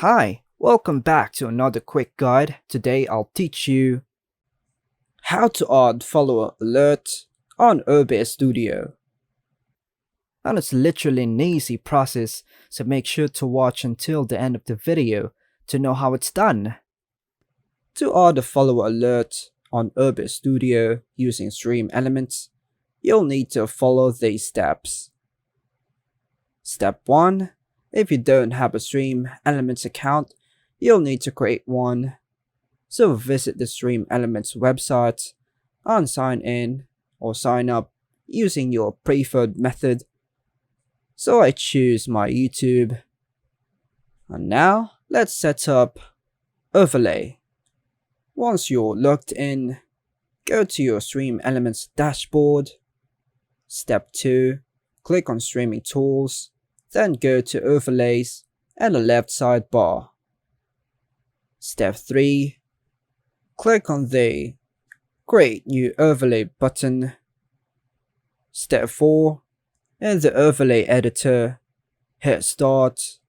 Hi, welcome back to another quick guide. Today I'll teach you how to add follower alert on OBS Studio. And it's literally an easy process, so make sure to watch until the end of the video to know how it's done. To add a follower alert on OBS Studio using stream elements, you'll need to follow these steps. Step 1. If you don't have a Stream Elements account, you'll need to create one. So visit the Stream Elements website and sign in or sign up using your preferred method. So I choose my YouTube. And now let's set up Overlay. Once you're logged in, go to your Stream Elements dashboard. Step 2. Click on Streaming Tools. Then go to Overlays and the left sidebar. Step 3. Click on the Create New Overlay button. Step 4. In the Overlay editor, hit Start.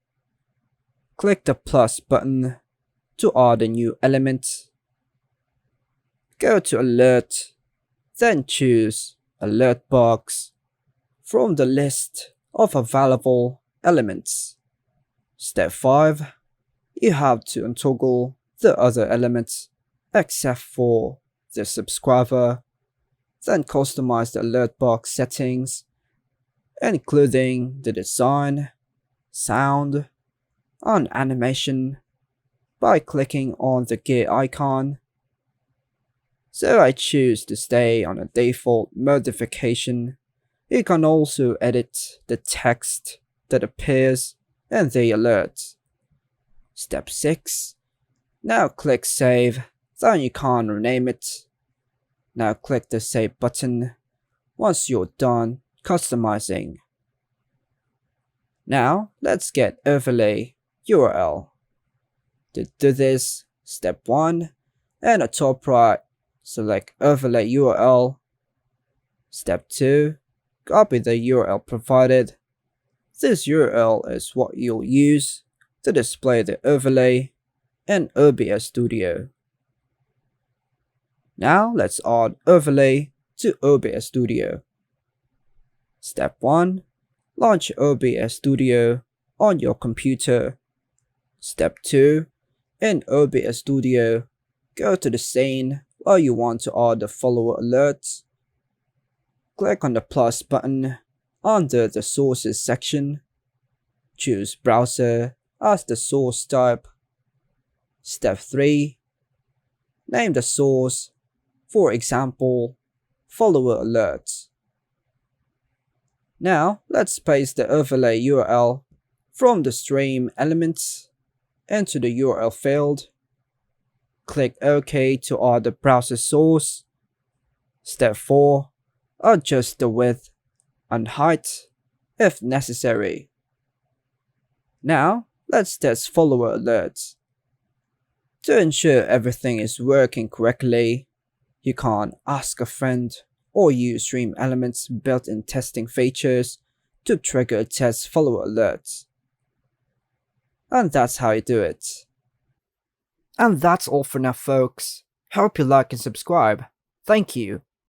Click the plus button to add a new element. Go to Alert, then choose Alert Box from the list of available elements. Step 5. You have to untoggle the other elements except for the subscriber, then customize the alert box settings, including the design, sound, and animation by clicking on the gear icon. So I choose to stay on a default modification. You can also edit the text that appears in the alert. Step 6. Now click Save, then you can rename it. Now click the Save button once you're done customizing. Now let's get Overlay URL. To do this, Step 1, in the top right, select Overlay URL. Step 2. Copy the URL provided. This URL is what you'll use to display the overlay in OBS Studio. Now let's add overlay to OBS Studio. Step 1. Launch OBS Studio on your computer. Step 2. In OBS Studio, go to the scene where you want to add the follower alerts. Click on the plus button under the Sources section. Choose Browser as the source type. Step 3. Name the source, for example, Follower Alerts. Now let's paste the overlay URL from the stream elements into the URL field. Click OK to add the browser source. Step 4. Adjust the width and height if necessary. Now let's test follower alerts. To ensure everything is working correctly, you can ask a friend or use Stream Elements built-in testing features to trigger test follower alerts. And that's how you do it. And that's all for now, folks. Hope you like and subscribe. Thank you.